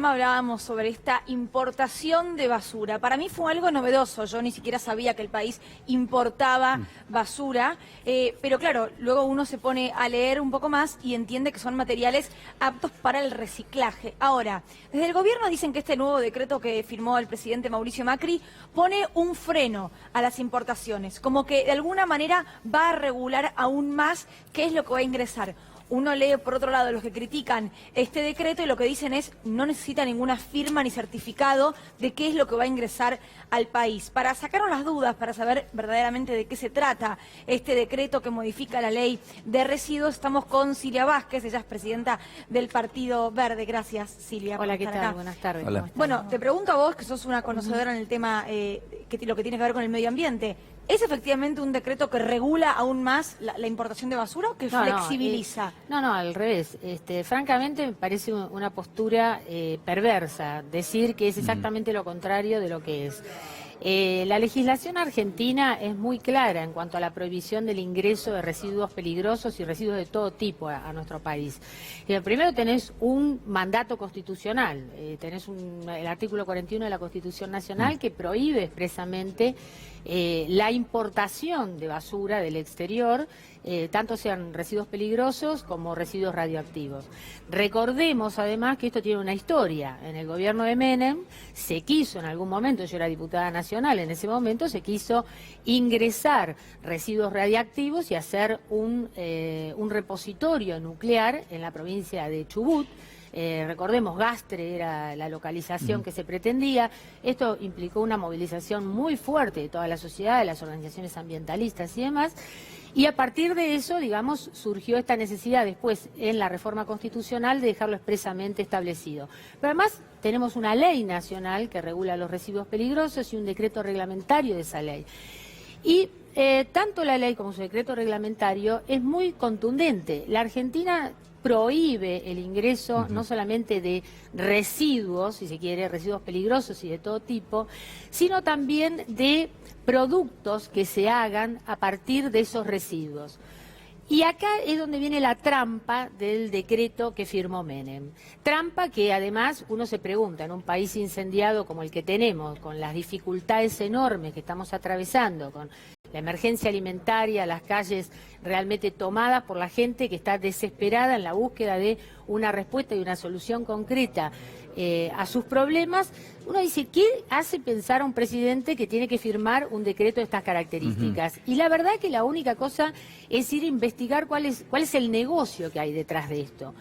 Hablábamos sobre esta importación de basura. Para mí fue algo novedoso, yo ni siquiera sabía que el país importaba basura, pero claro, luego uno se pone a leer un poco más y entiende que son materiales aptos para el reciclaje. Ahora, desde el gobierno dicen que este nuevo decreto que firmó el presidente Mauricio Macri pone un freno a las importaciones, como que de alguna manera va a regular aún más qué es lo que va a ingresar. Uno lee, por otro lado, los que critican este decreto y lo que dicen es no necesita ninguna firma ni certificado de qué es lo que va a ingresar al país. Para sacarnos las dudas, para saber verdaderamente de qué se trata este decreto que modifica la ley de residuos, estamos con Silvia Vázquez, ella es presidenta del Partido Verde. Gracias, Silvia. Hola, ¿qué tal? Acá. Buenas tardes. Hola. Bueno, te pregunto a vos, que sos una conocedora en el tema, lo que tiene que ver con el medio ambiente. ¿Es efectivamente un decreto que regula aún más la importación de basura o que flexibiliza? No, al revés. Francamente me parece una postura perversa decir que es exactamente lo contrario de lo que es. La legislación argentina es muy clara en cuanto a la prohibición del ingreso de residuos peligrosos y residuos de todo tipo a nuestro país. Primero tenés un mandato constitucional, tenés el artículo 41 de la Constitución Nacional que prohíbe expresamente la importación de basura del exterior, tanto sean residuos peligrosos como residuos radioactivos. Recordemos además que esto tiene una historia. En el gobierno de Menem se quiso en algún momento, yo era diputada nacional en ese momento, se quiso ingresar residuos radiactivos y hacer un repositorio nuclear en la provincia de Chubut. Recordemos, Gastre era la localización que se pretendía. Esto implicó una movilización muy fuerte de toda la sociedad, de las organizaciones ambientalistas y demás. Y a partir de eso, digamos, surgió esta necesidad después en la reforma constitucional de dejarlo expresamente establecido. Pero además tenemos una ley nacional que regula los residuos peligrosos y un decreto reglamentario de esa ley. Y tanto la ley como su decreto reglamentario es muy contundente. La Argentina prohíbe el ingreso no solamente de residuos, si se quiere, residuos peligrosos y de todo tipo, sino también de productos que se hagan a partir de esos residuos. Y acá es donde viene la trampa del decreto que firmó Menem. Trampa que además uno se pregunta, en un país incendiado como el que tenemos, con las dificultades enormes que estamos atravesando, con la emergencia alimentaria, las calles realmente tomadas por la gente que está desesperada en la búsqueda de una respuesta y una solución concreta a sus problemas, uno dice, ¿qué hace pensar a un presidente que tiene que firmar un decreto de estas características? Y la verdad que la única cosa es ir a investigar cuál es el negocio que hay detrás de esto.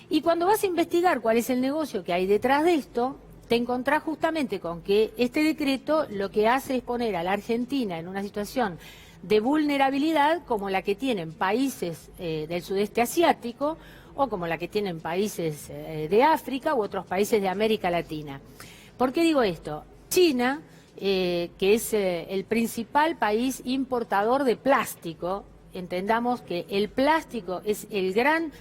Y cuando vas a investigar cuál es el negocio que hay detrás de esto, te encontrás justamente con que este decreto lo que hace es poner a la Argentina en una situación de vulnerabilidad como la que tienen países del sudeste asiático o como la que tienen países de África u otros países de América Latina. ¿Por qué digo esto? China, que es el principal país importador de plástico, entendamos que el plástico es el gran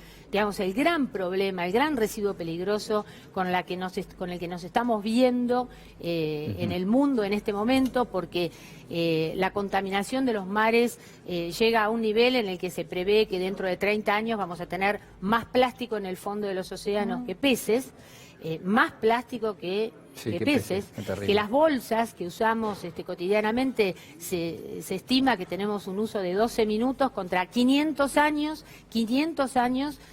problema, el gran residuo peligroso con el que nos estamos viendo en el mundo en este momento, porque la contaminación de los mares llega a un nivel en el que se prevé que dentro de 30 años vamos a tener más plástico en el fondo de los océanos que peces, más plástico que peces, que las bolsas que usamos cotidianamente se estima que tenemos un uso de 12 minutos contra 500 años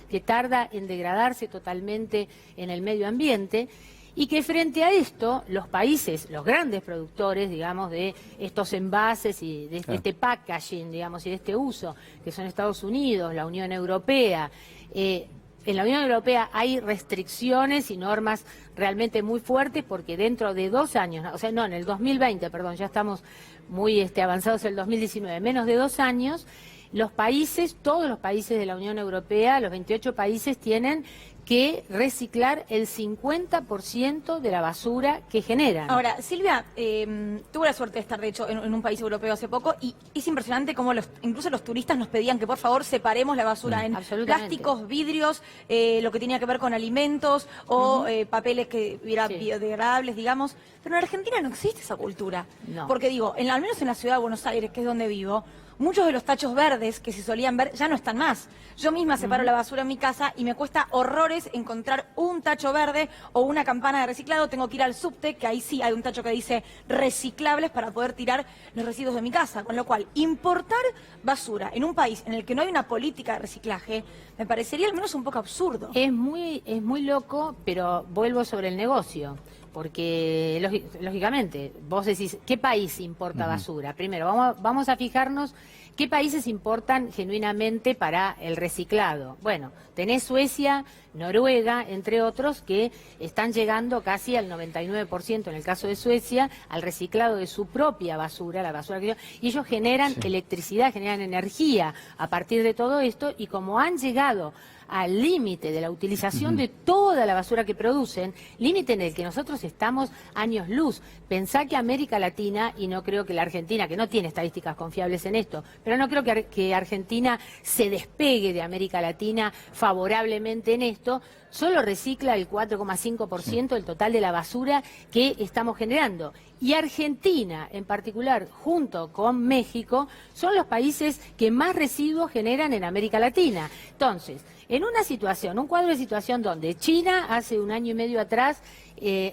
que tarda en degradarse totalmente en el medio ambiente. Y que frente a esto, los países, los grandes productores, digamos, de estos envases y de este packaging, digamos, y de este uso, que son Estados Unidos, la Unión Europea, en la Unión Europea hay restricciones y normas realmente muy fuertes porque dentro de 2 años, o sea, no, en el 2020, perdón, ya estamos muy avanzados en el 2019, menos de 2 años, los países, todos los países de la Unión Europea, los 28 países tienen que reciclar el 50% de la basura que generan. Ahora, Silvia, tuve la suerte de estar, de hecho, en un país europeo hace poco y es impresionante cómo incluso los turistas nos pedían que por favor separemos la basura en plásticos, vidrios, lo que tenía que ver con alimentos o papeles que biodegradables, digamos. Pero en Argentina no existe esa cultura. No. Porque digo, al menos en la ciudad de Buenos Aires, que es donde vivo, muchos de los tachos verdes que se solían ver ya no están más. Yo misma separo la basura en mi casa y me cuesta horrores encontrar un tacho verde o una campana de reciclado. Tengo que ir al subte, que ahí sí hay un tacho que dice reciclables para poder tirar los residuos de mi casa. Con lo cual, importar basura en un país en el que no hay una política de reciclaje me parecería al menos un poco absurdo. Es muy loco, pero vuelvo sobre el negocio. Porque, lógicamente, vos decís, ¿qué país importa basura? Primero, vamos a fijarnos qué países importan genuinamente para el reciclado. Bueno, tenés Suecia, Noruega, entre otros, que están llegando casi al 99%, en el caso de Suecia, al reciclado de su propia basura, la basura que y ellos generan electricidad, generan energía a partir de todo esto, y como han llegado al límite de la utilización de toda la basura que producen, límite en el que nosotros estamos años luz. Pensá que América Latina, y no creo que la Argentina, que no tiene estadísticas confiables en esto, pero no creo que Argentina se despegue de América Latina favorablemente en esto, solo recicla el 4,5% del total de la basura que estamos generando. Y Argentina, en particular, junto con México, son los países que más residuos generan en América Latina. Entonces, en una situación, un cuadro de situación donde China, hace un año y medio atrás,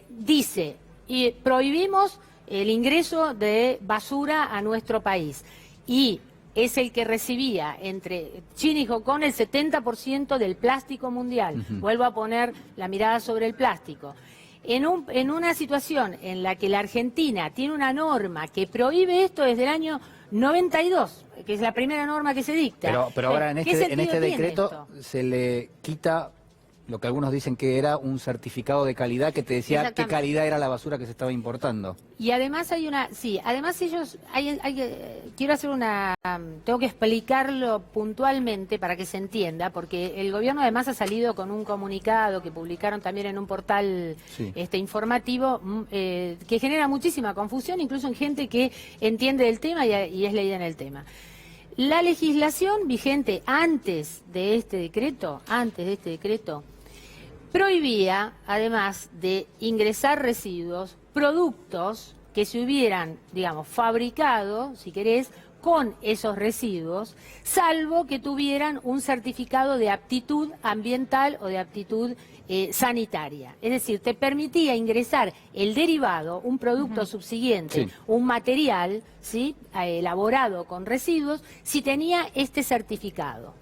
dice, y prohibimos el ingreso de basura a nuestro país, y es el que recibía entre China y Hong Kong el 70% del plástico mundial. Vuelvo a poner la mirada sobre el plástico. En una situación en la que la Argentina tiene una norma que prohíbe esto desde el año 92, que es la primera norma que se dicta. Pero ahora en este decreto se le quita lo que algunos dicen que era un certificado de calidad que te decía qué calidad era la basura que se estaba importando. Y además además ellos, quiero hacer tengo que explicarlo puntualmente para que se entienda, porque el gobierno además ha salido con un comunicado que publicaron también en un portal informativo que genera muchísima confusión, incluso en gente que entiende del tema y es leída en el tema. La legislación vigente antes de este decreto, prohibía, además de ingresar residuos, productos que se hubieran, digamos, fabricado, si querés, con esos residuos, salvo que tuvieran un certificado de aptitud ambiental o de aptitud sanitaria. Es decir, te permitía ingresar el derivado, un producto subsiguiente, un material, ¿sí?, elaborado con residuos, si tenía este certificado.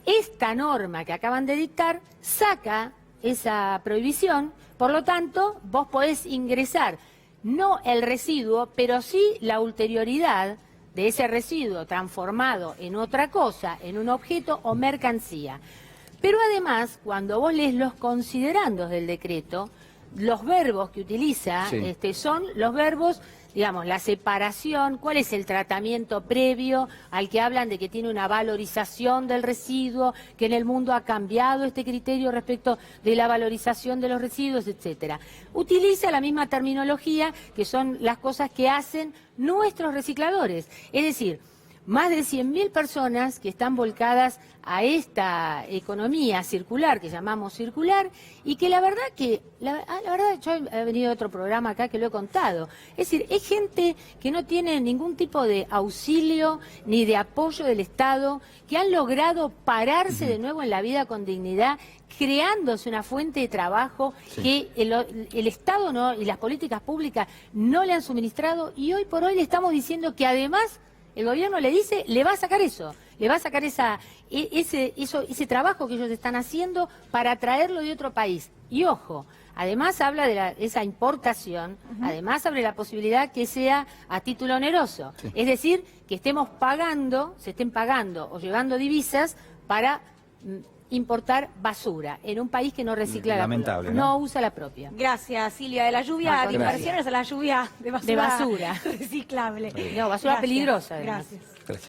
Esta norma que acaban de dictar saca esa prohibición, por lo tanto, vos podés ingresar no el residuo, pero sí la ulterioridad de ese residuo transformado en otra cosa, en un objeto o mercancía. Pero además, cuando vos lees los considerandos del decreto, los verbos que utiliza son los verbos, digamos, la separación, cuál es el tratamiento previo al que hablan de que tiene una valorización del residuo, que en el mundo ha cambiado este criterio respecto de la valorización de los residuos, etcétera. Utiliza la misma terminología que son las cosas que hacen nuestros recicladores, es decir, más de 100.000 personas que están volcadas a esta economía circular, que llamamos circular, y que la verdad yo he venido a otro programa acá que lo he contado. Es decir, es gente que no tiene ningún tipo de auxilio ni de apoyo del Estado, que han logrado pararse de nuevo en la vida con dignidad, creándose una fuente de trabajo que el Estado y las políticas públicas no le han suministrado, y hoy por hoy le estamos diciendo que además el gobierno le dice, le va a sacar eso, le va a sacar ese trabajo que ellos están haciendo para traerlo de otro país. Y ojo, además habla de esa importación, además abre la posibilidad que sea a título oneroso. Es decir, que se estén pagando o llevando divisas para importar basura en un país que no recicla Lamentable, no usa la propia. Gracias, Silvia. De la lluvia de inversiones a la lluvia de basura reciclable. No, basura peligrosa. Además. Gracias.